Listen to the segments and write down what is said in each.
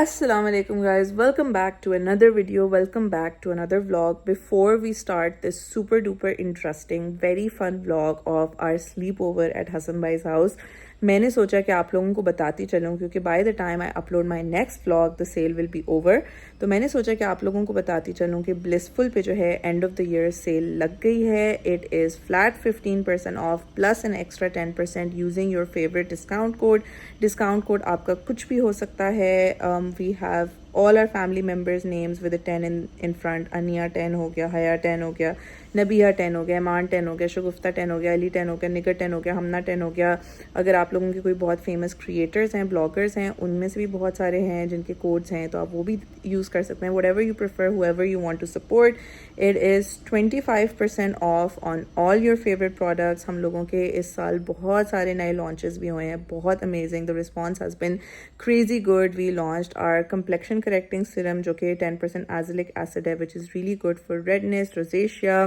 Assalamu alaikum guys, welcome back to another video, welcome back to another vlog. Before we start this super duper interesting, very fun vlog of our sleepover at Hassan Bhai's house, मैंने सोचा कि आप लोगों को बताती चलूँ क्योंकि by the time I upload my next vlog the sale will be over. तो मैंने सोचा कि आप लोगों को बताती चलूँ कि ब्लिसफुल पे जो है end of the year sale लग गई है। It is flat 15% off plus an extra 10% using your favourite discount code. Discount code आपका कुछ भी हो सकता है। We have all our family members names with a 10 in front. Ania 10 हो गया, हया 10 हो गया, नबिया 10 हो गया, ईमान 10 हो गया, शगुफ्ता 10 हो गया, अली 10 हो गया, निगर 10 हो गया, हमना 10 हो गया। अगर आप लोगों के कोई बहुत फेमस क्रिएटर्स हैं, ब्लॉगर्स हैं, उनमें से भी बहुत सारे हैं जिनके कोड्स हैं, तो आप वो भी यूज़ कर सकते हैं। whatever you prefer, whoever you want to support. It is 25% off on all your favorite products. हम लोगों के इस साल बहुत सारे नए launches भी हुए हैं, बहुत amazing. The response has been crazy good. We launched our complexion correcting serum जो कि 10% azelaic acid है, which is really good for redness, rosacea,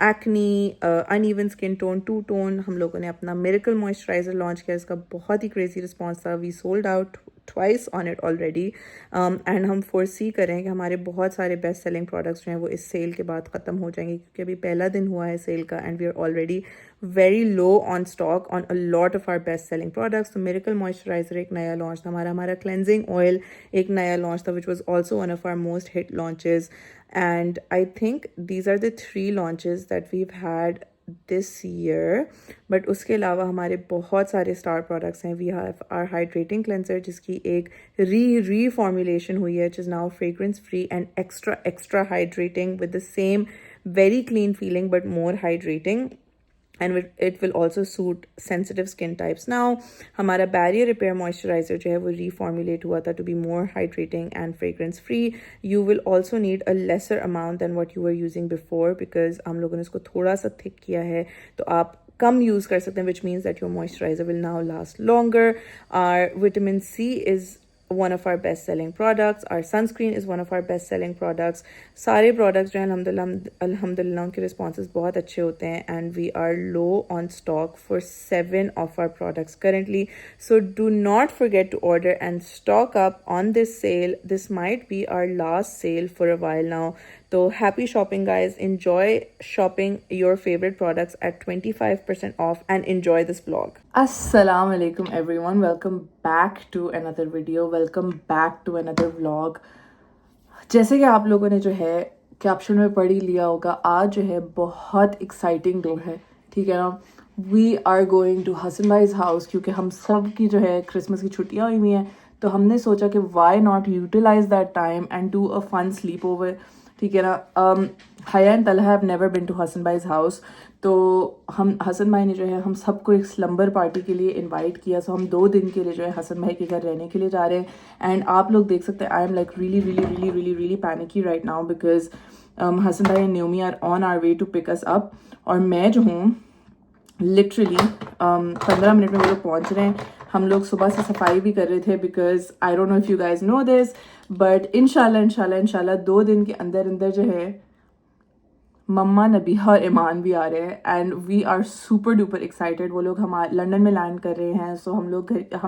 acne, uneven skin tone, two tone. हम लोगों ने अपना miracle moisturizer launch किया, इसका बहुत ही crazy response था. We sold out twice on it already, and हम foresee करें कि हमारे बहुत सारे बेस्ट सेलिंग प्रोडक्ट्स जो हैं वो इस सेल के बाद ख़त्म हो जाएंगे क्योंकि अभी पहला दिन हुआ है सेल का and we are already very low on stock on a lot of our best selling products. तो मिरेकल मॉइस्चराइजर एक नया लॉन्च था, हमारा क्लेंजिंग ऑयल एक नया लॉन्च था which was also one of our most hit launches, and I think these are the 3 launches that we've had this year. But उसके अलावा हमारे बहुत सारे स्टार प्रोडक्ट्स हैं। We have our hydrating cleanser जिसकी एक री फॉर्मुलेशन हुई है, which is now fragrance free and extra hydrating with the same very clean feeling but more hydrating, and it will also suit sensitive skin types. Now हमारा barrier repair moisturizer जो है वो reformulate हुआ था to be more hydrating and fragrance free. You will also need a lesser amount than what you were using before because हम लोगों ने इसको थोड़ा सा thick किया है, तो आप कम यूज़ कर सकते हैं, which means that your moisturizer will now last longer. Our vitamin C is one of our best selling products. Our sunscreen is one of our best selling products. सारे products जो हैं अल्हम्दुलिल्लाह उनके responses बहुत अच्छे होते हैं and we are low on stock for 7 of our products currently. So do not forget to order and stock up on this sale. This might be our last sale for a while now. So happy shopping guys. Enjoy shopping your favorite products at 25% off and enjoy this vlog. Assalamu alaikum everyone. Welcome back to another video. Welcome back to another vlog. जैसे कि आप लोगों ने जो है caption में पढ़ ही लिया होगा, आज जो है बहुत एक्साइटिंग डे है, ठीक है ना। We are going to Hasan भाई's हाउस क्योंकि हम सब की जो है क्रिसमस की छुट्टियां हुई हैं, तो हमने सोचा कि why not utilise that time and do a fun sleepover, ठीक है ना। Haya and Talha have never been to Hasan भाई's हाउस, तो हम हसन भाई ने जो है हम सबको एक स्लम्बर पार्टी के लिए इनवाइट किया। सो हम 2 दिन के लिए जो है हसन भाई के घर रहने के लिए जा रहे हैं एंड आप लोग देख सकते हैं I am like really panicky right now because Hasan भाई and Naomi are on our way to pick us up, और मैं जो हूँ लिटरली 15 मिनट में वो लोग पहुँच रहे हैं। हम लोग सुबह से सफाई भी कर रहे थे because I don't know if you guys know this, but इंशाल्लाह 2 दिन के अंदर जो है मम्मा नबीहा और ईमान भी आ रहे हैं and we are super duper excited. वो लोग हमारे लंदन में लैंड कर रहे हैं, सो हम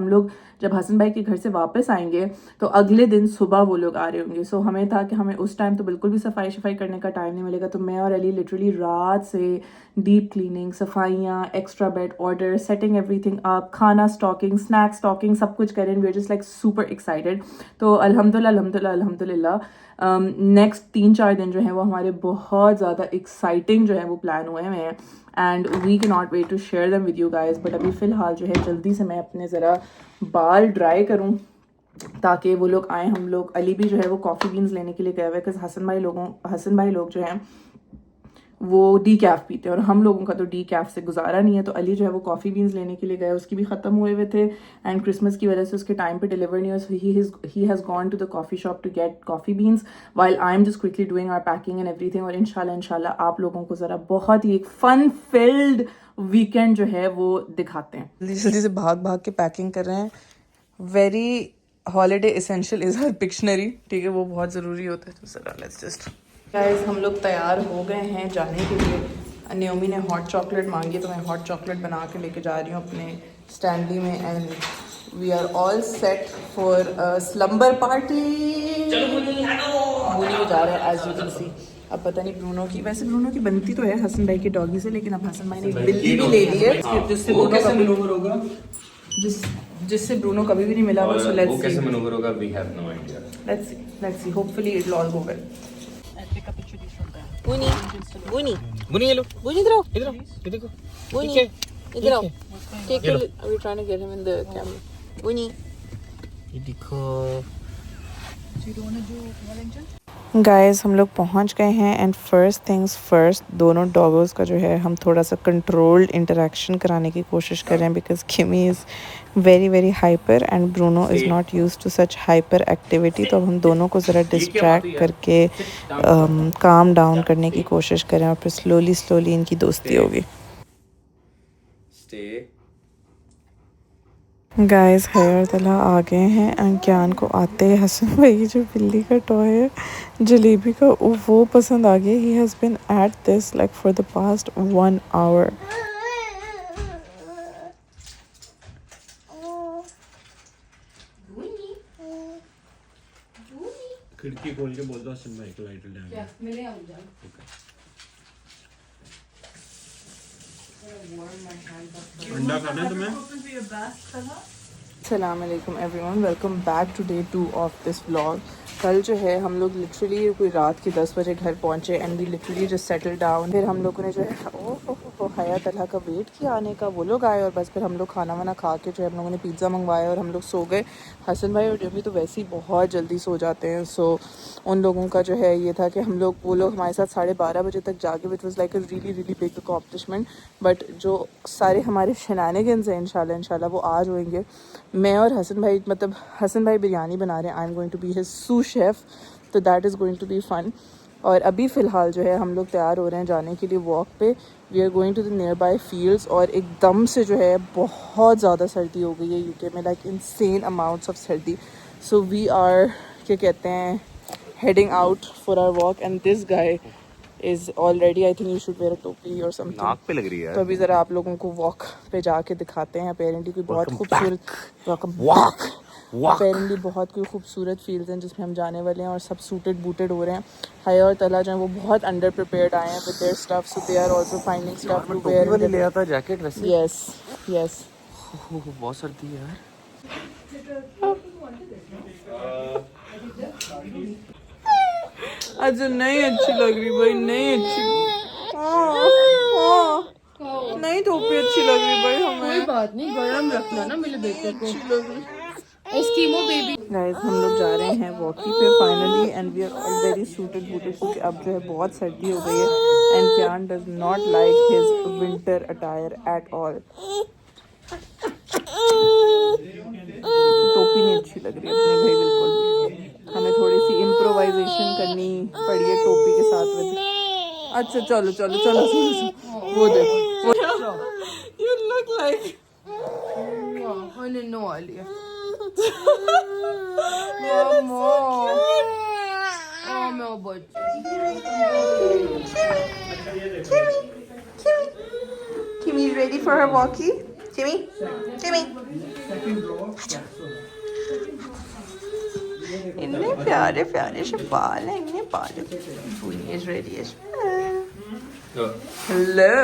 लोग जब हसन भाई के घर से वापस आएंगे तो अगले दिन सुबह वो लोग आ रहे होंगे। सो हमें था कि हमें उस टाइम तो बिल्कुल भी सफाई करने का टाइम नहीं मिलेगा, तो मैं और अली लिटरली रात से डीप क्लीनिंग, सफाइयाँ, extra bed order, setting everything up, खाना स्टॉकिंग, स्नैक स्टॉकिंग, सब कुछ करें। We are just like super excited. तो अल्हम्दुलिल्लाह नेक्स्ट 3-4 दिन जो है वो हमारे बहुत ज़्यादा एक्साइटिंग जो है वो प्लान हुए हैं and we can not wait to share them with you guys. But अभी फ़िलहाल जो है जल्दी से मैं अपने ज़रा बाल ड्राई करूँ ताकि वो लोग आए। हम लोग अली भी जो है वो कॉफ़ी बीन्स लेने के लिए गए हुए हैं बिकॉज हसन भाई लोग जो हैं वो डी कैफ पीते हैं और हम लोगों का तो डी कैफ से गुजारा नहीं है, तो अली जो है वो कॉफ़ी बीन्स लेने के लिए गए, उसकी भी ख़त्म हुए थे एंड क्रिसमस की वजह से उसके टाइम पे डिलीवर नहीं हुआ, so he has gone to the coffee shop to get coffee beans while I am just quickly doing our packing and everything. और इंशाल्लाह आप लोगों को ज़रा बहुत ही एक फन फिल्ड वीकेंड जो है वो दिखाते हैं। जल्दी से भाग के पैकिंग कर रहे हैं। Very holiday essential is her Pictionary, ठीक है, वो बहुत ज़रूरी होता है। तो ज़रा लेट्स जस्ट गाइस हम लोग तैयार हो गए हैं जाने के लिए। न्योमी ने हॉट चॉकलेट मांगी तो मैं हॉट चॉकलेट बना के लेके जा रही हूँ अपने स्टैंडली में and We are all set for a slumber party. मुनी जा रहा है as you can see. अब पता नहीं ब्रूनो की, वैसे ब्रूनो की बनती तो है हसन भाई के डॉगी से, लेकिन अब हसन भाई ने बिल्ली भी ले ली है जिससे ब्रूनो कभी होगा, जिससे ब्रूनो कभी भी नहीं मिला। बस लेट्स सी कैसे मैनूवर होगा, we have no idea. Let's see. Hopefully it will all go well. I'll pick up a chili from there. Buni, ये लो, Buni इधर आओ, ये देखो, Buni इधर आओ, take it. Are we trying to get him in the camera? Buni, ये देखो। Guys हम लोग पहुंच गए हैं एंड फर्स्ट थिंग्स फर्स्ट, दोनों डॉगोज़ का जो है हम थोड़ा सा कंट्रोल्ड इंटरेक्शन कराने की कोशिश कर रहे हैं because Kimmy is very very hyper and Bruno is not used to such hyper activity. तो अब हम दोनों को ज़रा डिस्ट्रैक्ट करके काम डाउन करने की कोशिश करें और फिर स्लोली स्लोली इनकी दोस्ती होगी। गाइस हया और तला आ गए हैं एंड ज्ञान को आते ही हसन भाई जो बिल्ली का टॉय है जलेबी का वो पसंद आ गया। He has been at this like for the past 1 hour। खिड़की खोल के बोल दो हसन भाई को लाइट डाल क्या मेरे आ जा। अंडा खाना है तुम्हें? अस्सलाम वालेकुम everyone, welcome back to day 2 of this vlog. कल जो है हम लोग लिटरली कोई रात के 10 बजे घर पहुँचे and we literally just settle down. फिर हम लोगों ने जो है ओह हया तला का वेट किया आने का, वो लोग आए और बस फिर हम लोग खाना वाना खा के जो है हम लोगों ने पिज़्ज़ा मंगवाया और हम लोग सो गए। हसन भाई और जमी तो वैसे ही बहुत जल्दी सो जाते हैं, सो उन लोगों का जो है ये था कि वो लोग हमारे साथ 12:30 बजे तक जाके, which was like a really really big accomplishment. But जो सारे हमारे शनानिगन्स हैं इंशाल्लाह वो आज होंगे। मैं और हसन भाई, मतलब हसन भाई बिरयानी बना रहे हैं, I am going to be his sous chef, so that is going to be fun. और अभी फ़िलहाल जो है हम लोग तैयार हो रहे हैं जाने के लिए वॉक पे। We are going to the nearby fields और एकदम से जो है बहुत ज़्यादा सर्दी हो गई है यूके में, लाइक इनसेन अमाउंट्स ऑफ सर्दी। सो वी आर क्या कहते हैं heading out for our walk and this guy is already, I think you should wear a topi or something. नाक पे लग रही है। तो अभी ज़रा आप लोगों को वॉक पे जाके दिखाते हैं। अपेरेंटली कोई बहुत खूबसूरत अपेरेंटली बहुत कोई खूबसूरत फील्ड्स हैं जिसमें हम जाने वाले हैं और सब सूटेड बूटेड हो रहे हैं। हया और तला जो है वो बहुत अंडर प्रिपेयर्ड आए हैं with their stuff, so they are also finding stuff to wear. ले आता जैकेट वैसे। यस बहुत सर्दी है यार। अच्छा नहीं अच्छी लग रही भाई, नहीं अच्छी, नहीं टोपी अच्छी लग रही भाई हमें। कोई बात नहीं, गरम रखना ना मेरे बेटे को। Eskimo baby. गाइस हम लोग जा रहे हैं वॉकी पे finally and we are all very suited booted क्योंकि अब जो है बहुत सर्दी हो गई है and Kian does not like his winter attire at all. टोपी नहीं अच्छी लग रही अपने भाई बिल्कुल भी। हमें थोड़ी सी इम्प्रोवाइजेशन करनी पड़ी है टोपी के साथ में। अच्छा चलो चलो चलो चलो वो देखो you look like no Alia Kimmy ready for her walkie? Kimmy? इतने प्यारे प्यारे से बाल हैं, इतने प्यारे। Buni is ready as well. Hello.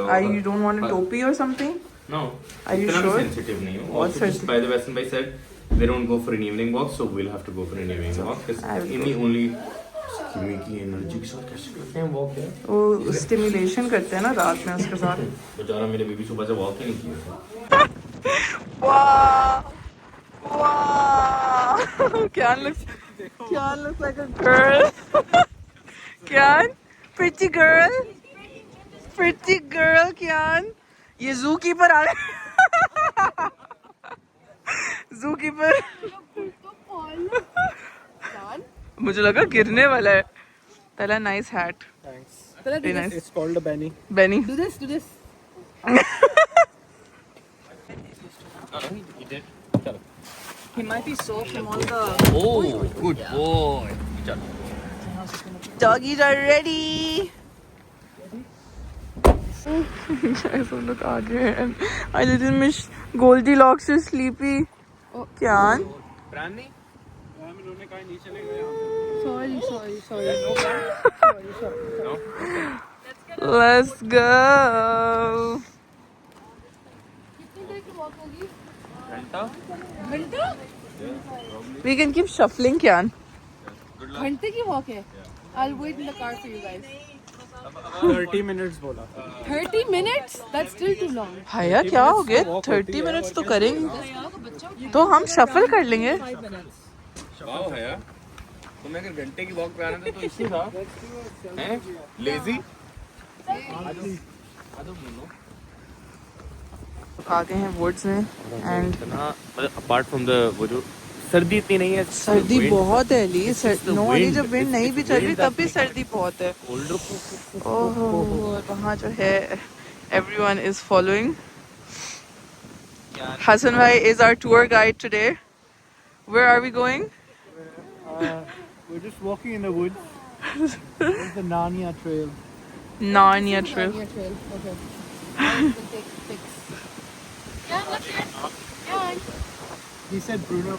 Are you don't want a topi or something? No. Are you sure? Sensitive नहीं हो। Also, just by the way, Hasan bhai said they don't go for an evening walk, so we'll have to go for an evening walk. Because only Kimmy की energy के साथ कैसे करते हैं walk यार? वो स्टिमुलेशन करते हैं ना रात में उसके साथ। बेचारा मेरे बेबी सुबह से वॉक ही नहीं किया। Wow. Kian looks like a girl. Kian, pretty girl, Kian. ये zookeeper आ गया। zookeeper। मुझे लगा गिरने वाला है। तला nice hat. Thanks. Very nice. It's called a Benny. Benny. Do this. He did. चलो। He might be soft from all the. Oh, good boy. चलो। Doggies are ready. Guys, हम लोग आ गए हैं. I didn't miss Goldilocks is sleepy. क्या? Sorry. Let's go. कितनी देर की walk होगी? घंटा? We can keep shuffling, Kyan. घंटे की वॉक है. I'll wait in the car for you guys. 30 minutes बोला. 30 minutes? That's still too long. भैया क्या हो गया? 30 minutes तो करेंगे. तो हम shuffle कर लेंगे. वाओ है यार. तुम्हें अगर घंटे की वॉक पे आना था तो इससे था. हैं? लेजी? आ गए हैं woods में and अपार्ट फ्रॉम द वो जो सर्दी इतनी नहीं है. सर्दी बहुत है अली. नो अली, जब विंड नहीं भी चल रही तब भी सर्दी बहुत है. ओह, और वहाँ जो है everyone is following. Hassan bhai is our tour guide today. Where are we going? We're just walking in the woods. It's the Narnia Trail. Narnia Trail. Narnia Trail. Okay. We'll take pics. Yeah, look here. Yeah. He said Bruno.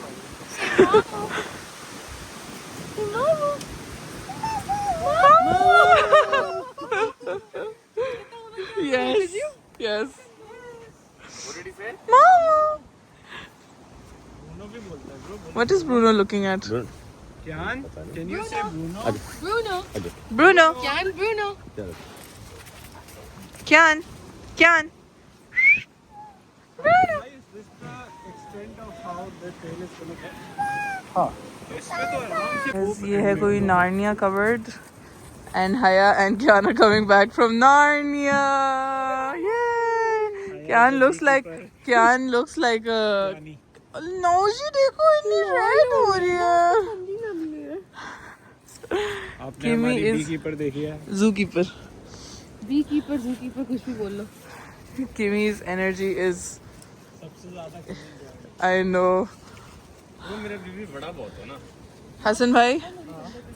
Yes. Yes. What did he say? Mama. What is Bruno looking at? Kyan, can you say Bruno? Bruno. Bruno. Can Bruno. Kyan. Kyan. Why is this the extent of how the trail is going to get? हाँ. इसमें तो आराम से Yes, ये है कोई Narnia covered. And Haya and Kyan are coming back from Narnia. Yay! Kyan looks like a. No, she देखो इतनी red हो रही है. आपने Kimi हमारी is beekeeper देखी है? zookeeper. Beekeeper, zookeeper, कुछ भी बोल लो. Kimi's energy is. सबसे ज़्यादा I know. वो मेरा बीबी बड़ा बहुत है ना. Hassan bhai,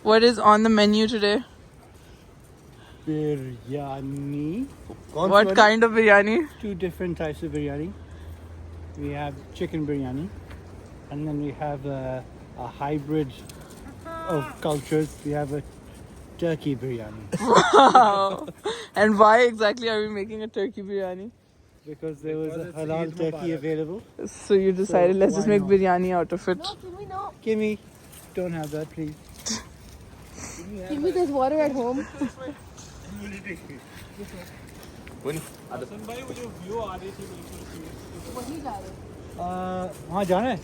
what is on the menu today? biryani. What kind of biryani? Two different types of biryani. We have chicken biryani, and then we have a hybrid of cultures. We have a turkey biryani. Wow. And why exactly are we making a turkey biryani? Because there was a halal turkey available. So you decided let's just why make not? biryani out of it. Kimmy, don't have that, please. Kimmy, there's water at home. वहीं जा रहे हैं. वहाँ जाना है?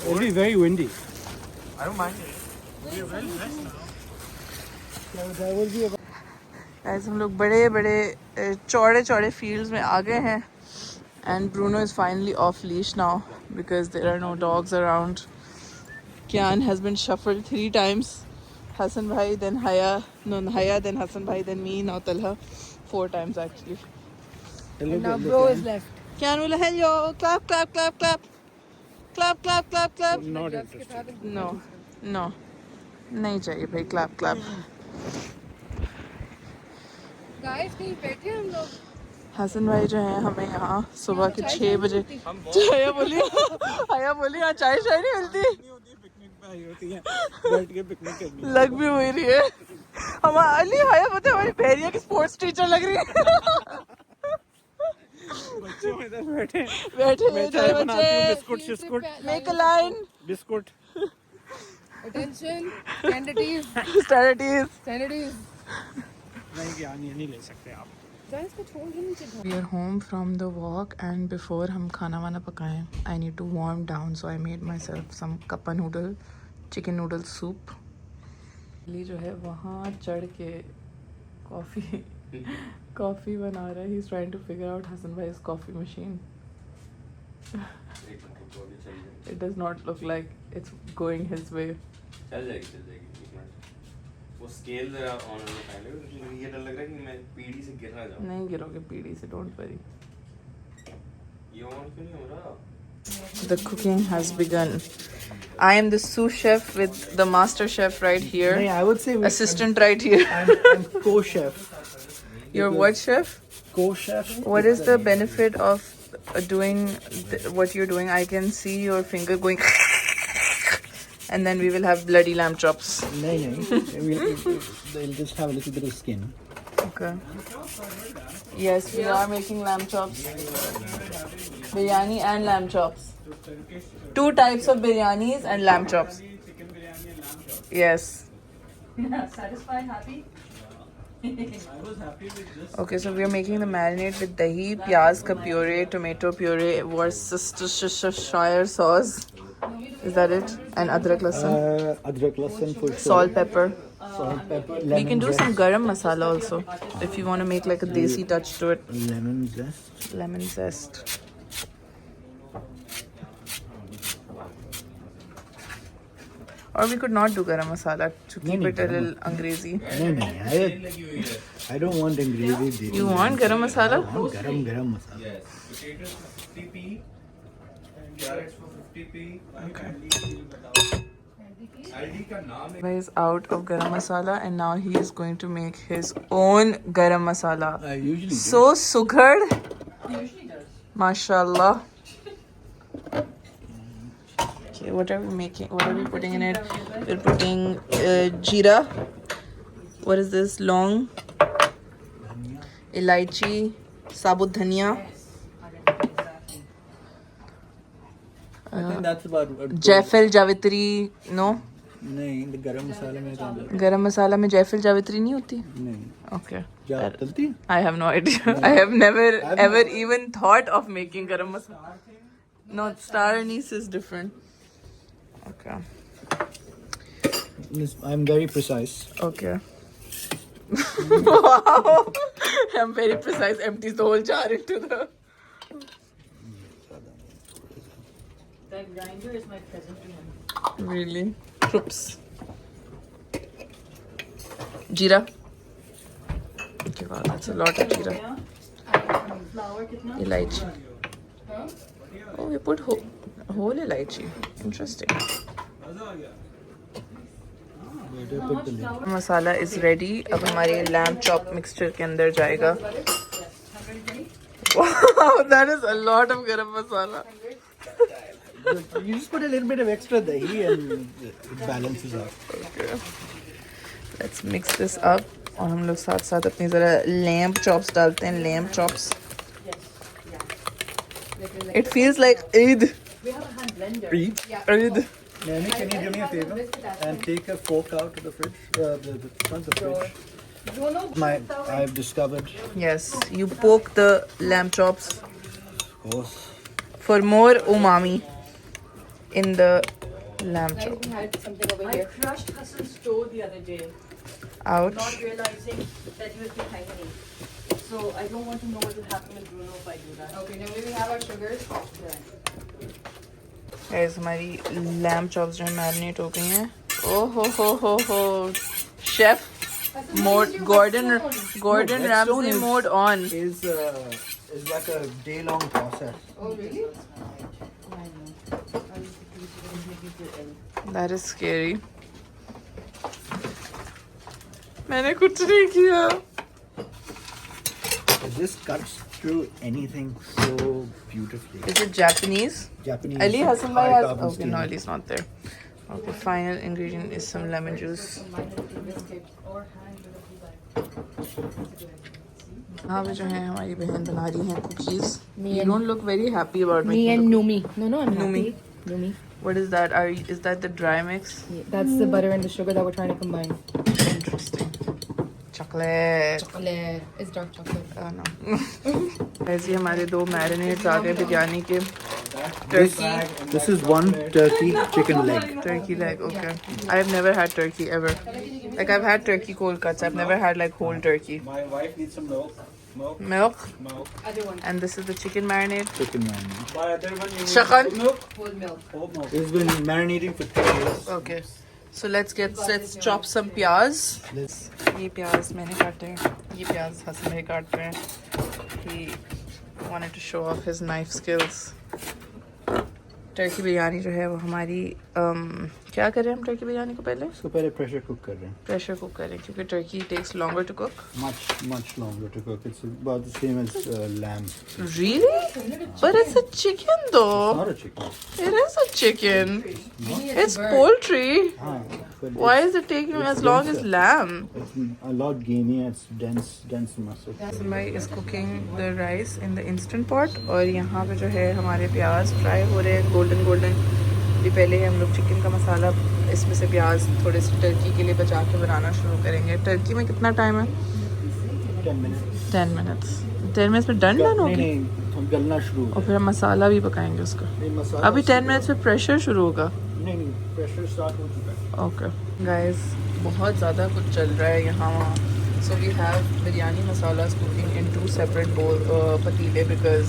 It'll be very windy. I don't mind. So there will be a Guys, हम लोग बड़े बड़े चौड़े चौड़े fields में आ गए हैं. And Bruno is finally off leash now because there are no dogs around. Kyan has been shuffled 3 times. Hassan bhai, then Haya, then Hassan bhai, then me, now Talha. 4 times actually. And now bro is left. Kyan will hello, clap, clap, clap, clap. Clap, clap, clap, clap. not interested. No, no. नहीं चाहिए भाई clap, clap. Guys, कहीं बैठे हम लोग. हसन भाई जो हैं हमें यहाँ सुबह के 6 बजे चाय बोली यहाँ चाय नहीं मिलती. बैठ के पिकनिक करनी. लग भी वही रही है. हमारी अली हाया पता है हमारी बहरिया की स्पोर्ट्स टीचर लग रही है. बच्चे इधर बैठे. बैठे चाय बनाती हूँ, बच्चे. बिस्कुट शिस्कुट. Make a line. Biscuit. Attention, candidates, Standardies. नहीं क्या नहीं ले सकते आप. guys, को छोड़ के नीचे. We are home from the walk and before हम खाना वाना पकाएं, I need to warm down, so I made myself some kappa noodle, chicken noodle soup. ली जो है वहाँ चढ़ के कॉफ़ी बना रहा है. He's trying to figure out Hassan bhai's coffee machine. It does not look like it's going his way. चल जाएगी. वो स्केल जरा ऑन होने पहले मुझे ये डर लग रहा है कि मैं पीढ़ी से गिर ना जाऊं. नहीं गिरोगे पीढ़ी से, don't worry. ये ऑन क्यों नहीं हो रहा? The cooking has begun. I am the sous chef with the master chef right here. नहीं, I would say Assistant right here. I'm co-chef. You're what chef? co-chef. What is the benefit of doing what you're doing? I can see your finger going and then we will have bloody lamb chops. No. They'll just have a little bit of skin. Okay. Yes, we are making lamb chops. Biryani and lamb chops. 2 types of biryanis and lamb chops. Yes. Satisfied, happy? Okay, so we are making the marinade with dahi, pyaz ka puree, tomato puree, Worcestershire sauce. Is that it? And adrak lasan. Adrak lasan for sure. Salt, pepper. Salt, pepper. We can do some garam masala also if you want to make like a desi touch to it. Lemon zest. Lemon zest. Or we could not do garam masala to keep it a little angrezi. No. I don't want gravy. You want garam masala? I want garam masala. Yes. Potatoes for 50p and carrots for 50p. Okay. Aldi ka naam hai. He is out of garam masala and now he is going to make his own garam masala. I usually So sughad. Mashallah. Okay, what are we making? What are we putting in it? We're putting jeera. What is this? Long. Elaichi. Sabut dhania. I think that's about Jaifal Javitri. No? नहीं the garam masala में तो Garam masala में Jaifal Javitri नहीं होती? नहीं Okay. क्या चलती I have no idea. I have never ever even thought of making garam masala. No, star anise is different. Okay. I'm very precise. Okay. Wow. I'm very precise. Empties the whole jar into the. That grinder is my present to him. Really? Troops. Jeera. Okay, wow, that's a lot of jeera. Flour kitna? Elaichi. Oh, we put whole elaichi. Interesting. Masala is ready. अब हमारे lamb chop mixture के अंदर जाएगा. Wow, that is a lot of garam masala. You just put a little bit of extra dahi and it balances out. Okay. Let's mix this up. और हम लोग साथ साथ अपनी ज़रा lamb chops डालते हैं. Lamb chops. It feels like Eid. We have a hand blender. Eid. Eid. Nanny, can you do me a favor and take a fork out of the fridge? Not the fridge. I've discovered. Yes, you poke the lamb chops Of course. for more umami in the lamb chop. We had something over here. I crushed Hassan's toe the other day, Ouch. not realizing that he was behind me. So I don't want to know what will happen with Bruno if I do that. Okay, now we have our sugars. Guys, हमारी lamb chops जो है marinate हो गई हैं. Oh ho. Chef mode, Gordon Ramsay mode on. Is like a day-long process. Oh really? That is scary. मैंने कुछ नहीं किया. This cuts through anything so beautifully. Is it Japanese? Japanese. Ali Hassan bhai high has. carbon Okay, steel. no, Ali's not there. Okay, final ingredient is some lemon juice. यहाँ पे जो है हमारी बहन बना रही हैं cookies. You don't look very happy about Me making and the Numi. No, I'm Numi. happy. Numi. What is that? Is that the dry mix? Yeah, that's the butter and the sugar that we're trying to combine. Interesting. Chocolate. Chocolate. It's dark chocolate. Oh no. ऐसे हमारे 2 marinades आ गए बिरयानी के. This is one turkey chicken leg. Turkey leg. Okay. I've never had turkey ever. Like I've had turkey cold cuts. I've never had like whole turkey. My wife needs some milk. Milk. Other one. And this is the chicken marinade. Chicken marinade. My other one you Shakhan. Whole milk. It's been marinating for 3 days. Okay. So let's chop some pyaz. ये प्याज मैंने काटे हैं. ये प्याज हसन भाई काट रहे हैं. He wanted to show off his knife skills. Turkey biryani जो है वो हमारी क्या कर रहे हैं हम टर्की बिरयानी को पहले इसको पहले प्रेशर कुक कर रहे हैं. प्रेशर कुक करें क्योंकि turkey takes longer to cook. Much longer to cook. It's about the same as lamb. Really? But it's a chicken though. Not a chicken. It is a chicken. It's poultry. But Why is it taking as long as lamb? it's a lot gamey. It's dense muscle. Hassan is cooking the rice in the instant pot और यहाँ पे जो है हमारे प्याज fry हो रहे हैं गोल्डन. अभी पहले हम लोग चिकन का मसाला इसमें से प्याज थोड़े से टर्की के लिए बचा के बनाना शुरू करेंगे. टर्की में कितना टाइम है? 10 minutes. 10 minutes. 10 minutes में डन होगी नहीं गलना शुरू. और फिर हम मसाला भी पकाएंगे उसका. मसाला अभी 10 मिनट्स में प्रेशर शुरू होगा. नहीं प्रेशर स्टार्ट हो चुका है. ओके गाइस बहुत ज़्यादा कुछ चल रहा है यहाँ वहाँ. So we have biryani masala cooking in 2 separate पतीले because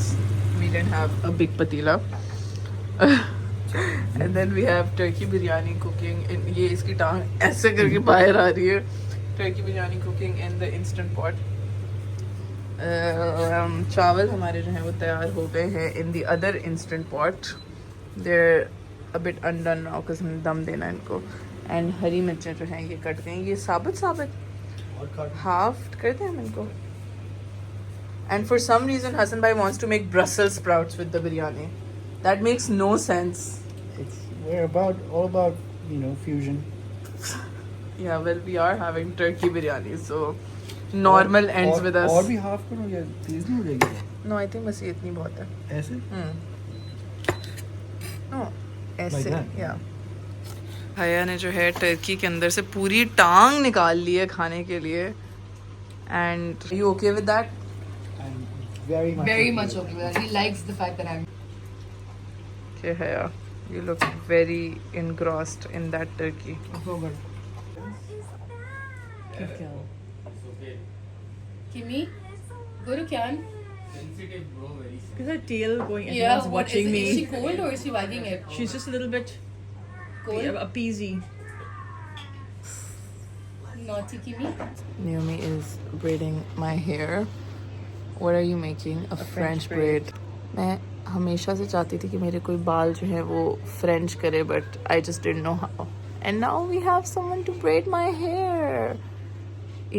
we didn't have a big पतीला. And then we have turkey biryani cooking in ये इसकी टांग ऐसे करके बाहर आ रही है. Turkey biryani cooking in the instant pot. चावल हमारे जो हैं वो तैयार हो गए हैं in the other instant pot. There a bit undone now because हमने दम देना है इनको. एंड हरी मिर्चें जो हैं ये कट गई. ये साबित हाफ करते हैं हम इनको. And for some reason Hasan भाई wants to make Brussels sprouts with the biryani. That makes no sense. We're all about fusion. Yeah, well we are having turkey biryani so normal ends with us. और भी half करो या तेज नहीं हो जाएगी? No, I think बस ये इतनी बहुत है. ऐसे? No, ऐसे Like that? yeah. भैया ने जो है टर्की के अंदर से पूरी टांग निकाल ली है खाने के लिए. And you okay with that? I'm very much okay with that. He likes the fact that I'm. Okay, Haya, you look very engrossed in that turkey. Kimmy, go to Kyan. Look at her tail going and Yeah, she's watching is me. Is she cold or is she wagging it? She's just a little bit Cold. appeasy. Naughty Kimmy. Naomi is braiding my hair. What are you making? A French braid. मैं हमेशा से चाहती थी कि मेरे कोई बाल जो है वो फ्रेंच करे but I just didn't know how. And now we have someone to braid my hair.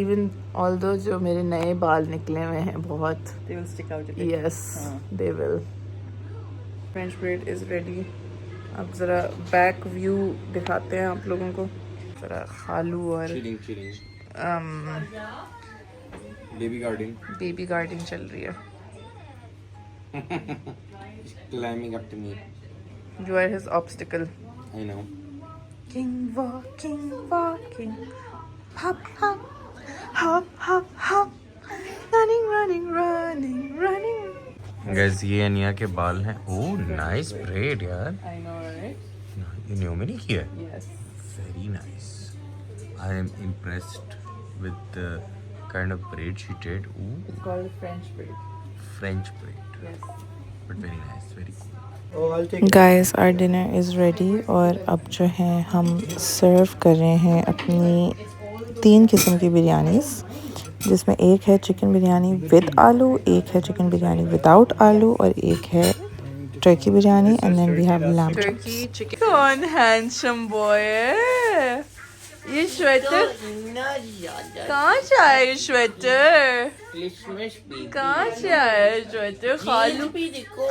Even although जो मेरे नए बाल निकले हुए हैं बहुत. They will stick out a bit. Yes, they will. French braid is ready. अब ज़रा बैक व्यू दिखाते हैं आप लोगों को. ज़रा खालू और बेबी गार्डिंग चल रही है. Climbing up to me. You are his obstacle. I know. King walking, hop, hop, hop, hop, hop, running. Guys, ये अनिया के बाल हैं. Oh, nice braid यार. I know, right? ये न्योमी ने किया. Yes. Very nice. I am impressed with the kind of braid she did. Ooh, It's called French braid. French braid. Yes. But very nice, very cool. Oh, I'll take it. Guys, our dinner is ready और अब जो है हम सर्व कर रहे हैं अपनी 3 किस्म की बिरयानीज जिसमें एक है चिकन बिरयानी विद आलू, एक है चिकन बिरयानी विदाउट आलू और एक है turkey biryani and then we have lamb chops. Chicken. Kौन handsome boy है? ये स्वेटर कहाँ से आया? ये स्वेटर कहाँ से आया? स्वेटर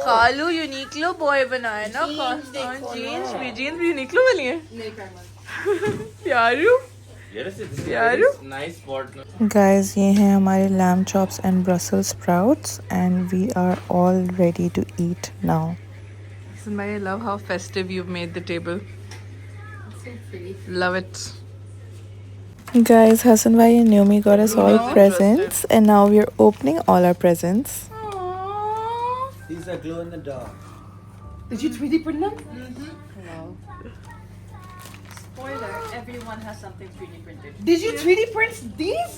खालू यूनिक्लो बॉय बनाया ना. जीन्स भी यूनिक्लो वाली है. Pyaru Nice spot. Guys, ये हैं हमारे lamb chops and Brussels sprouts and we are all ready to eat now. I love how festive you've made the table. So pretty. Love it. Guys, Hassan bhai and Naomi got us all presents and now we are opening all our presents. These are glow in the dark. Did you 3D print them? Wow. Spoiler, everyone has something 3D printed. Did you 3D print these?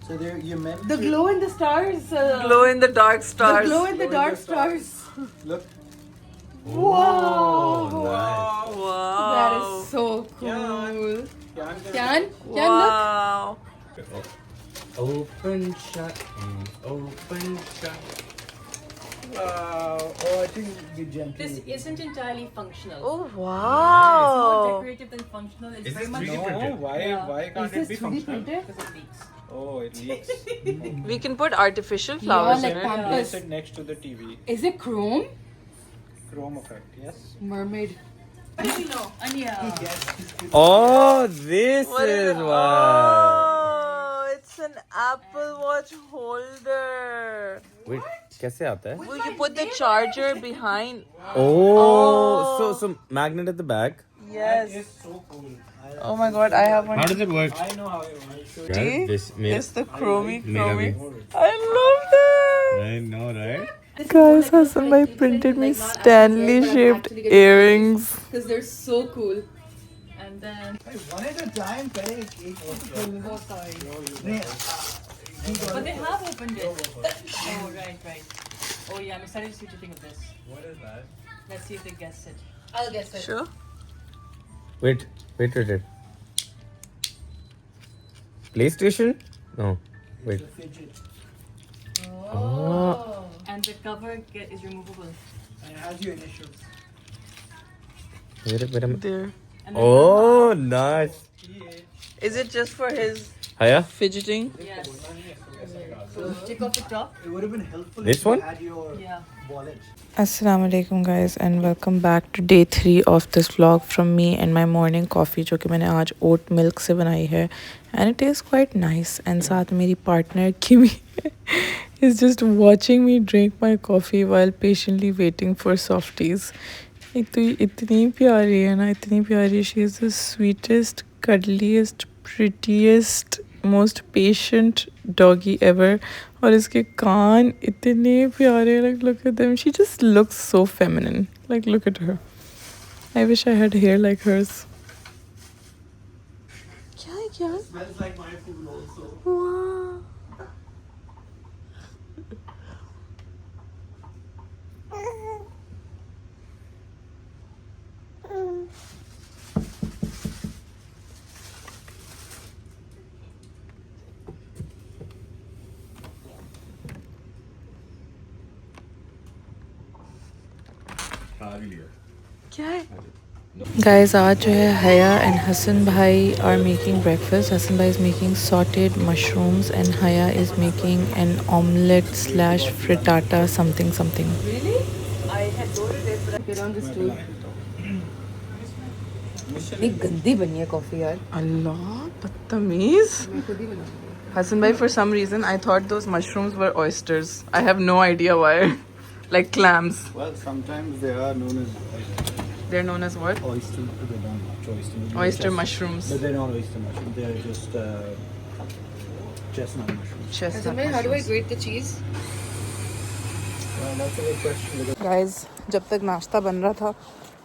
So there you meant The glow in the stars. Glow in the dark The stars. glow in the dark stars. Look. Wow. Nice. Wow. That is so cool. Kyan, look. Wow. Open shut. Open shut. I think we gently. This isn't entirely functional. Oh It's more wow! decorative than functional. It's Is very this much 3D printed? Why can't it be functional? because it leaks. Oh, it leaks. We can put artificial flowers like in it. Place it next to the TV. Is it chrome? Chrome effect, yes. Mermaid. How do you know? Anya. Oh, this What is it? Oh, it's an Apple Watch holder. Wait, कैसे आता है? Will you put the charger behind? Oh, so magnet at the back. Yes. It's so cool. Oh my god, I have one. How does it work? I know how it works. See? This It's the chromey. Mera bhi. I love that. I know, right? Guys, Hassan bhai printed me Stanley shaped earrings. Because they're so cool. And then. One at a time, pere. Oh, sorry. But they have opened it. Oh, right. Oh, yeah, I'm excited to see what you think of this. What is that? Let's see if they guess it. I'll guess it. Sure. Wait. PlayStation? No. Wait. Fidget. Oh. And the cover is removable. And it has your initials. Wait a minute. There. And then Oh, nice. Is it just for his Haya? fidgeting? Yes. So take off the top. It would have been helpful This if you one? had your Yeah. wallet. Assalamu alaikum guys and welcome back to day 3 of this vlog from me and my morning coffee जो कि मैंने आज oat milk से बनाई है and it tastes quite nice and साथ मेरी partner Kimi is just watching me drink my coffee while patiently waiting for softies. एक तो इतनी प्यारी है ना, इतनी प्यारी. She is the sweetest, cuddliest, prettiest, most patient doggy ever. और इसके कान इतने प्यारे. Like look at them. She just looks so feminine. Like look at her. I wish I had hair like hers. क्या है क्या? Smells like my food also. Wow. क्या है? Guys, आज जो है हया and Hassan bhai are making breakfast. Hassan bhai is making sauteed mushrooms and Haya is making an omelette / frittata something. Really? I had loaded it, but Get on the stool. एक गंदी बनी है coffee यार. Allah, बदतमीज. मैं खुद ही बनाऊंगी. Hassan bhai, for some reason I thought those mushrooms were oysters. I have no idea why. Like clams. Well, sometimes they are known as They're known as what? oyster. They're not oyster. Oyster mushrooms. But they're not oyster mushrooms. They're just chestnut mushrooms. Chestnut How do I mushrooms. grate the cheese? Well, that's a good question. Because Guys, जब तक नाश्ता बन रहा था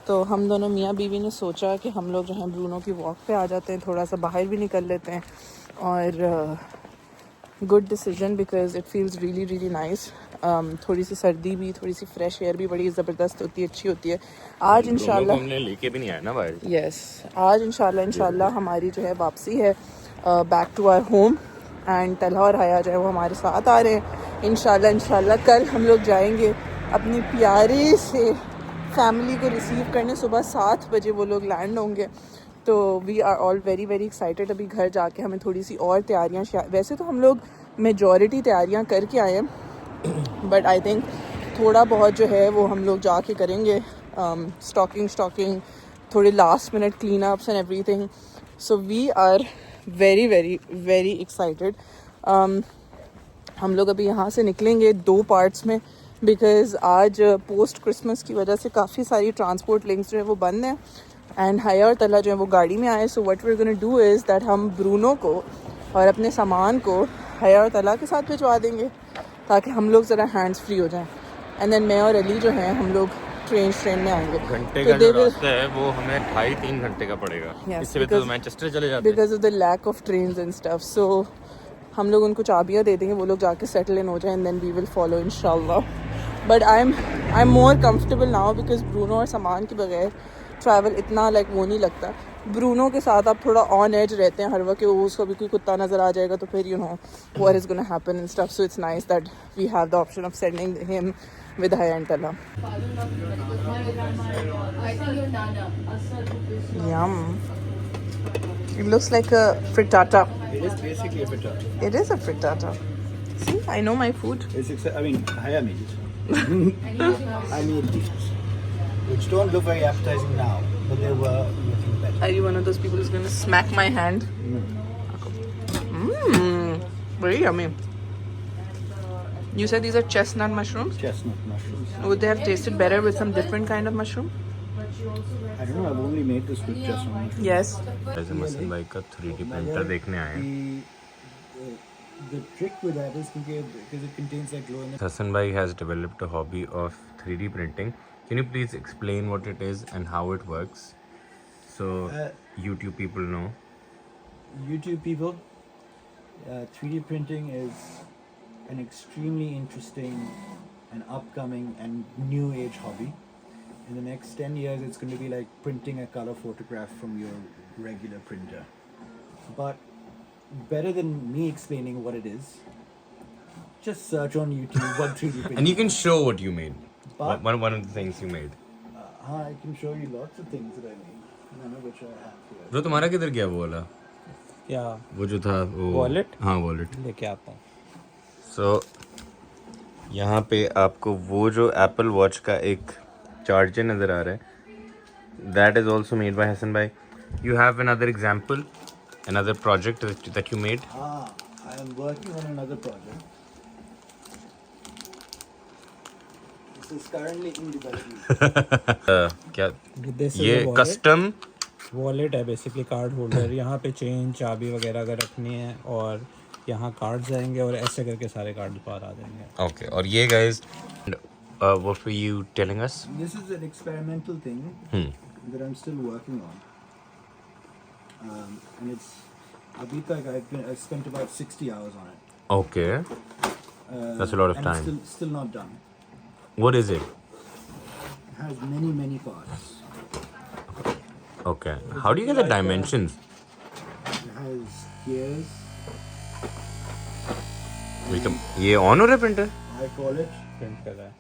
तो हम दोनों मियाँ बीवी ने सोचा कि हम लोग जो हैं ब्रूनो की वॉक पे आ जाते हैं, थोड़ा सा बाहर भी निकल लेते हैं. और good decision because it feels really nice. थोड़ी सी सर्दी भी, थोड़ी सी फ्रेश एयर भी बड़ी ज़बरदस्त होती है, अच्छी होती है. आज इंशाल्लाह हमने लेके भी नहीं आया ना बाहर. यस आज इंशाल्लाह हमारी जो है वापसी है back to our home. And Talha और हया जो है वो हमारे साथ आ रहे हैं. इंशाल्लाह कल हम लोग जाएंगे अपनी प्यारी से फैमिली को रिसीव करने. सुबह 7 बजे वो लोग लैंड होंगे. तो we are all very excited. अभी घर जाके हमें थोड़ी सी और तैयारियां, वैसे तो हम लोग मेजॉरिटी तैयारियां करके आए हैं बट आई थिंक थोड़ा बहुत जो है वो हम लोग जाके करेंगे. स्टॉकिंग थोड़े last minute clean ups and everything. So we are very excited. हम लोग अभी यहाँ से निकलेंगे 2 पार्ट्स में बिकॉज़ आज पोस्ट क्रिसमस की वजह से काफ़ी सारी ट्रांसपोर्ट लिंक्स जो है वो बंद हैं. एंड हया और तला जो है वो गाड़ी में आए. So what we are gonna do is that हम ब्रूनो को और अपने सामान को हया और तला के साथ भिजवा देंगे ताकि हम लोग ज़रा हैंड्स फ्री हो जाएं. एंड देन मैं और अली जो हैं हम लोग ट्रेन में आएंगे. घंटे तो का they जो will- रास्ता है वो हमें 2.5-3 घंटे का पड़ेगा. Yes, इससे बेहतर तो because- मैनचेस्टर चले जाते हैं. Because of the lack of trains and stuff. So हम लोग उनको चाबियाँ दे देंगे, वो लोग जाके सेटल इन हो जाए and then we will follow इंशाल्लाह. But I am more comfortable now because Bruno और सामान के बगैर ट्रैवल इतना लाइक वो नहीं लगता. ब्रूनो के साथ आप थोड़ा ऑन एज रहते हैं हर वक्त कि वो उसको भी कोई कुत्ता नज़र आ जाएगा तो फिर what is going to happen and stuff. So it's nice that we have the option of sending him with Haya and Tala. I think your Nana. Yum. It looks like a frittata. It is basically a frittata. It is a frittata. See, I know my food. I mean, Haya made it. I made these, which don't look very appetizing now, but they were looking better. Are you one of those people who's going to smack my hand? Mmm. Very yummy. You said these are chestnut mushrooms? Chestnut mushrooms. Would they have tasted better with some different kind of mushroom? I don't know, I've only made this with chestnut mushrooms. Yes. ऐसे मसन भाई का 3D printer देखने आए हैं. The trick with that is because it contains like glow in the Hassan bhai has developed a hobby of 3D printing. Can you please explain what it is and how it works, so YouTube people know? YouTube people. 3D printing is an extremely interesting and upcoming and new age hobby. In the next 10 years, it's going to be like printing a color photograph from your regular printer. But better than me explaining what it is, just search on YouTube what 3D printing. And you can show what you made. But- One of the things you made. I can show you lots of things that I made, none of which I have here. Bro, तुम्हारा किधर गया वो वाला? क्या वो जो था वो Wallet? हाँ wallet. लेके आता हूँ. So यहाँ पे आपको वो जो Apple Watch का एक चार्जर नज़र आ रहा है, that is also made by Hassan bhai. You have another example, another project that you made. I am working on another project. This is currently in development. क्या This is ये a wallet. custom wallet है basically, card holder. यहाँ पे chain चाबी वगैरह अगर रखनी है, और यहाँ कार्ड्स आएंगे और ऐसे करके सारे कार्ड्स बाहर आ जाएंगे. Okay, और ये guys, what were you telling us? This is an experimental thing that I'm still working on. And it's abhi tak I've spent about 60 hours on it. Okay, that's a lot of and time. it's still not done. What is it? It has many parts. Okay, how do you get the dimensions? It has gears. ये on हो रहा है printer? I call it print कर रहा है.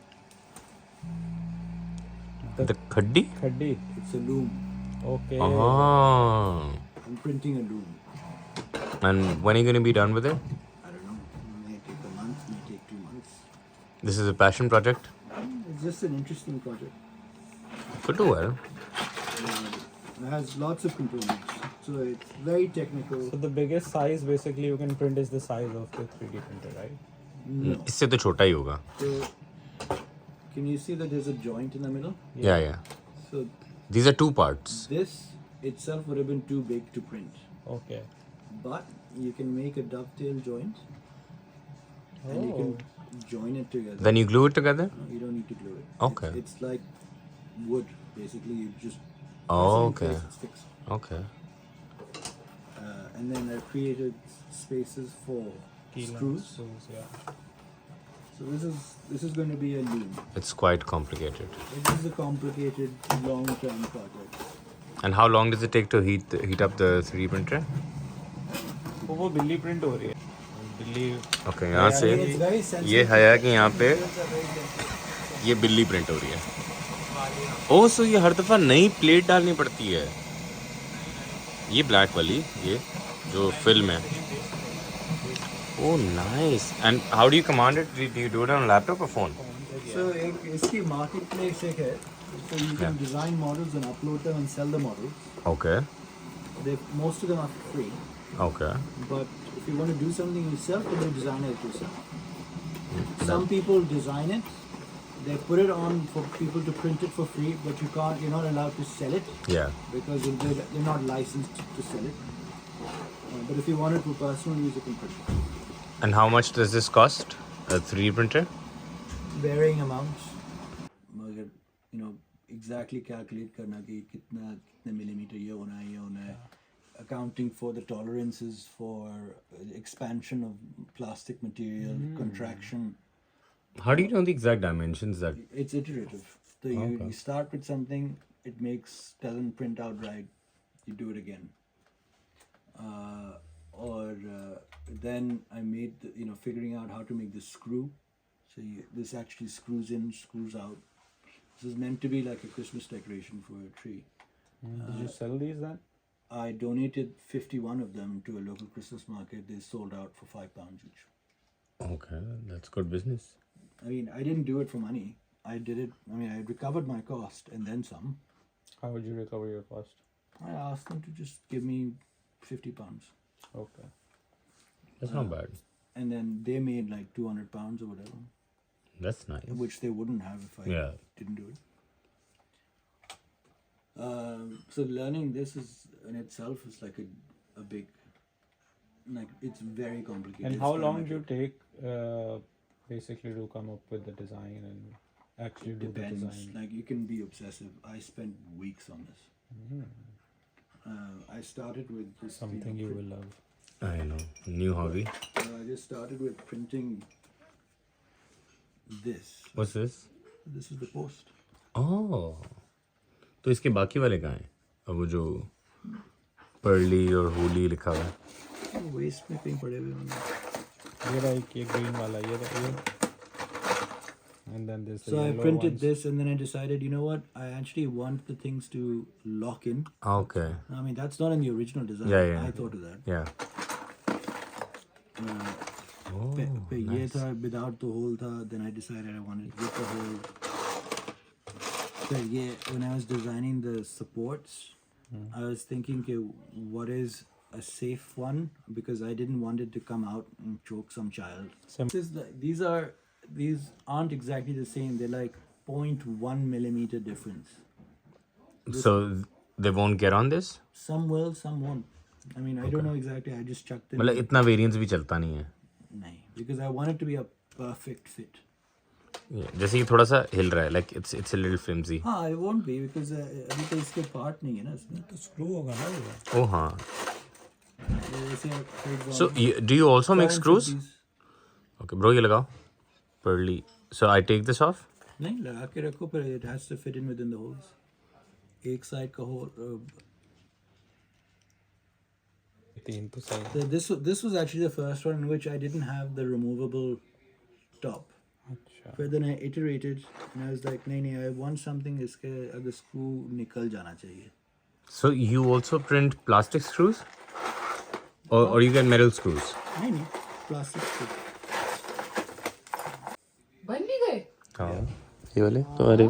The खड्डी? खड्डी. It's a loom. Okay. Ah. I'm printing a loom. And when are you going to be done with it? I don't know. It may take a month, may take 2 months. This is a passion project. It's just an interesting project. Could do well. It has lots of components, so it's very technical. So the biggest size basically you can print is the size of the 3D printer, right? No. इससे तो छोटा ही होगा. So, can you see that there's a joint in the middle? Yeah. So These are two parts. this itself would have been too big to print, Okay. but you can make a dovetail joint, and you can join it together. Then you glue it together? No, you don't need to glue it. Okay. It's like wood, basically. You just Oh, press it in okay. place, it's fixed. Okay. And then I've created spaces for screws. Yeah. So this is going to be a loom. It's quite complicated. It is a complicated, long-term project. And how long does it take to heat up the 3D printer? वो बिल्ली print हो रही है. बिल्ली. Okay, यहाँ से It's very sensitive. ये है कि यहाँ पे ये बिल्ली प्रिंट हो रही है. ओह, सो ये हर दफ़ा नई प्लेट डालनी पड़ती है. ये ब्लैक वाली, ये जो फिल्म है. Oh, nice. And how do you command it? Do you do it on a laptop or phone? So इसकी marketplace एक है. So you can design models and upload them and sell the models. Okay. Most of them are free. Okay. But if you want to do something yourself, then you design it yourself. Some people design it. They put it on for people to print it for free, but you're not allowed to sell it Yeah. because they're not licensed to sell it. But if you want it for personal use, you can print it. And how much does this cost? A 3D printer? Varying amounts. मगर exactly calculate करना कि कितने millimeter ये होना है. Accounting for the tolerances for expansion of plastic material, contraction. How do you know the exact dimensions that? It's iterative. So you start with something, it doesn't print out right. you do it again. Then I made figuring out how to make the screw. So this actually screws in, screws out. This is meant to be like a Christmas decoration for a tree. Did you sell these then? I donated 51 of them to a local Christmas market. They sold out for £5 each. Okay, that's good business. I mean, I didn't do it for money. I did it. I mean, I recovered my cost and then some. How would you recover your cost? I asked them to just give me £50. Okay. That's not bad. And then they made like £200 or whatever, That's nice. which they wouldn't have if I Yeah. didn't do it. So learning this is in itself is like a big, like it's very complicated. And how It's long not do you like- take basically to come up with the design and actually do the Depends. design? Like you can be obsessive. I spent weeks on this. I started with just Something you will love. I know. New hobby. I just started with printing this. What's this? This is the post. Oh. तो इसके बाकी वाले कहाँ हैं? अब वो जो pearly और होली लिखा हुआ है. वेस्ट में कहीं पड़े हुए होंगे. ये रहा एक ये ग्रीन वाला ये and then this So I printed this and then I decided, you know what? I actually want the things to lock in. Okay. I mean, that's not in the original design. Yeah. I thought of that. Yeah. पे ये था without the hole था. Then I decided I wanted with the hole. So yeah, when I was designing the supports, I was thinking, okay, what is a safe one? Because I didn't want it to come out and choke some child. These aren't exactly the same. They're like 0.1 millimeter difference. So they won't get on this? Some will, some won't. I mean, I don't know exactly. I just chucked it. मतलब इतना variance भी चलता नहीं है. नहीं, because I want it to be a perfect fit. Yeah. जैसे ये थोड़ा सा हिल रहा है. Like it's a little flimsy. हाँ, it won't be because अभी तो इसके part नहीं है ना इसमें. तो screw होगा ना ये. Oh हाँ. जैसे for example, So do you also make parents of screws? these- Okay, bro, ये लगाओ. Pearly. So I take this off? नहीं लगा के रखो पर it has to fit in within the holes. एक side का hole. तीन तो सही. This was actually the first one in which I didn't have the removable top. अच्छा. But then I iterated and I was like, नहीं, I want something इसके अगर screw निकल जाना चाहिए. So you also print plastic screws? Or you get metal screws? नहीं, plastic screw. बन भी गए? हाँ. ये वाले तो अरे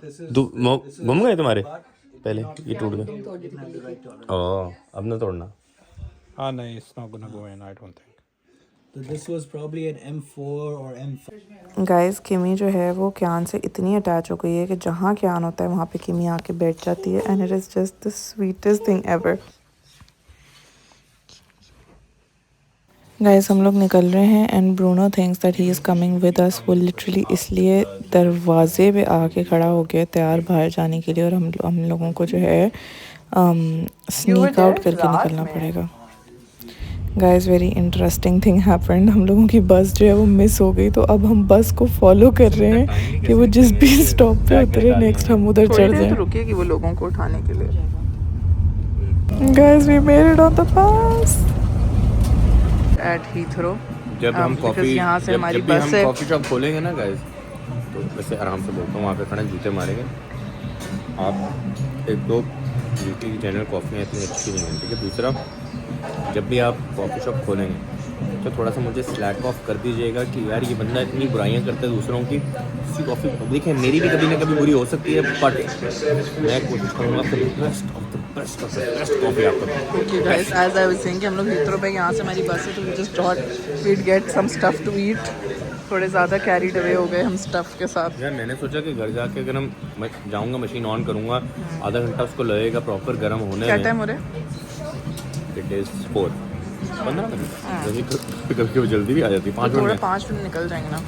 This is गुम गए तुम्हारे पहले ये टूट गए. ओह अब ना तोड़ना. हाँ नहीं, it's not gonna go in, I don't think. So this was probably an M4 or M5. Guys किमी जो है वो क्यान से इतनी अटैच हो गई है कि जहाँ क्यान होता है वहाँ पे किमी आके बैठ जाती है and it is just the sweetest thing ever. Guys हम लोग निकल रहे हैं and Bruno thinks that he is coming with us. वो लिटरली इसलिए दरवाजे पे आके खड़ा हो गया तैयार बाहर जाने के लिए और हम लोगों को जो है स्नीक आउट करके निकलना पड़ेगा. Guys very interesting thing happened. हम लोगों की बस जो है वो मिस हो गई तो अब हम बस को फॉलो कर रहे हैं कि वो जिस भी स्टॉप पे उतरे नेक्स्ट हम उधर चढ़ जाएं. रुकेगी वो लोगों को उठाने के लिए. Guys we made it on the bus at Heathrow. जब हम कॉफी यहाँ से हमारी जब भी बस हम है. कॉफी शॉप खोलेंगे ना गाइस तो वैसे आराम से बोलता हूँ वहाँ पे खड़े जूते मारेंगे. आप एक दो यूपी की जनरल कॉफ़ी इतनी अच्छी नहीं है. ठीक है. दूसरा जब भी आप कॉफ़ी शॉप खोलेंगे तो थोड़ा सा मुझे स्लैक ऑफ कर दीजिएगा कि यार ये बंदा इतनी बुराइयां करता है दूसरों की. इसकी कॉफ़ी देखें मेरी भी कभी ना कभी बुरी हो सकती है बट मैं कोशिश करूँगा फिर best of the best of the best coffee आपको. Okay guys as I was saying कि हम लोग हीथ्रो पे यहाँ से हमारी बस है तो we just thought we'd get some stuff to eat. थोड़े ज़्यादा कैरीड अवे हो गए हम स्टफ के साथ. यार मैंने सोचा कि घर जाके अगर हम जाऊँगा मशीन ऑन करूँगा आधा घंटा उसको लगेगा प्रॉपर गर्म होने क्या में. टाइम हो रहा है? It is 4 15 minute. कभी कभी जल्दी भी आ जाती है 5 थोड़ा मिनट. 5 मिनट निकल जाएंगे ना.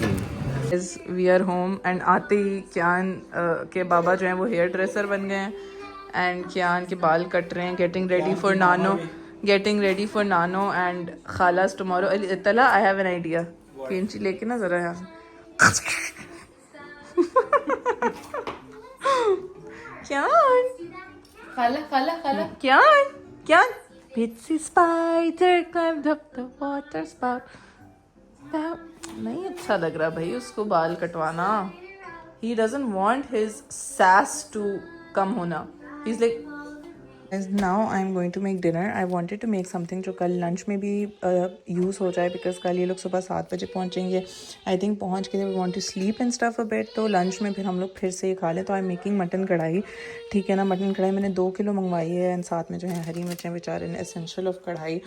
Is we are home and आते ही क्यान के बाबा जो हैं वो हेयर ड्रेसर बन गए हैं एंड क्यान के बाल कट रहे हैं. गेटिंग रेडी फॉर नानो एंड खालास टुमारो. तला आई हैव एन आइडिया. कैंची लेके ना जरा यहाँ क्यान खाला खाला खाला क्या क्या Bitsy spider climbed up the water spout. नहीं अच्छा लग रहा भाई उसको बाल कटवाना. He doesn't want his sass to come होना. He's like, now I'm going to make dinner. I wanted to make something जो कल लंच में भी यूज़ हो जाए बिकॉज कल ये लोग सुबह 7 बजे पहुँचेंगे. आई थिंक पहुँच के we want to sleep and stuff a bit. तो लंच में फिर हम लोग फिर से ये खा लें. तो आई एम मेकिंग मटन कढ़ाई. ठीक है ना. मटन कढ़ाई मैंने 2 किलो मंगवाई है. एंड साथ में जो है हरी मिर्चें बेचारे ने एसेंशियल ऑफ कढ़ाई.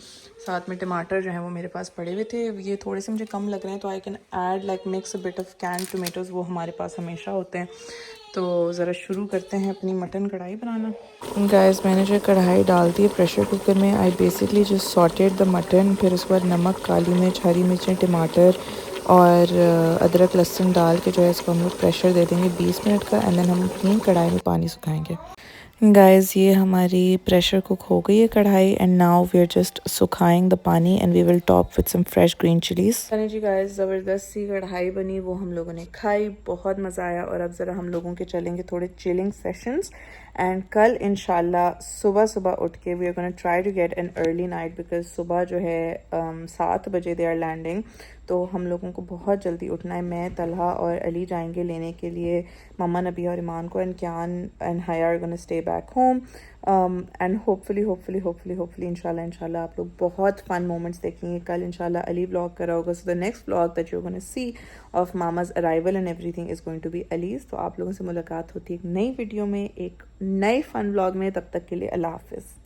साथ में टमाटर जो है वो मेरे पास पड़े हुए थे. ये थोड़े से मुझे कम लग रहे हैं तो I can add like mix a bit of can tomatoes. वो हमारे पास हमेशा होते हैं. तो ज़रा शुरू करते हैं अपनी मटन कढ़ाई बनाना. गाइस मैंने जो कढ़ाई डाल दी है प्रेशर कुकर में. I basically just sauteed the mutton. फिर उसके बाद नमक, काली मिर्च, हरी मिर्चें, टमाटर और अदरक लहसुन डाल के जो है इसको हम लोग प्रेशर दे देंगे 20 मिनट का. एंड देन हम अपनी कढ़ाई में पानी सुखाएंगे. गाइस ये हमारी प्रेशर कुक हो गई है कढ़ाई. And now we are just सुखाइंग the pani and we will top with some fresh green chillies. जी गाइस ज़बरदस्त सी कढ़ाई बनी. वो हम लोगों ने खाई. बहुत मज़ा आया. और अब ज़रा हम लोगों के चलेंगे थोड़े चिलिंग सेशंस. एंड कल इंशाल्लाह सुबह सुबह उठ के we are gonna try to get an early night because सुबह जो है 7 बजे दे आर लैंडिंग. तो हम लोगों को बहुत जल्दी उठना है. मैं, तलहा और अली जाएंगे लेने के लिए मम्मा, नबी और ईमान को. And Kian and Haya are gonna stay back home. And hopefully इंशाल्लाह आप लोग बहुत फन मोमेंट्स देखेंगे कल. इंशाल्लाह अली व्लॉग कर रहा होगा. So the next vlog that you are gonna see of mama's arrival and everything is going to be अलीज. तो आप लोगों से मुलाकात होती है एक नई वीडियो में, एक नए फन व्लॉग में. तब तक के लिए अल्लाह हाफिज़.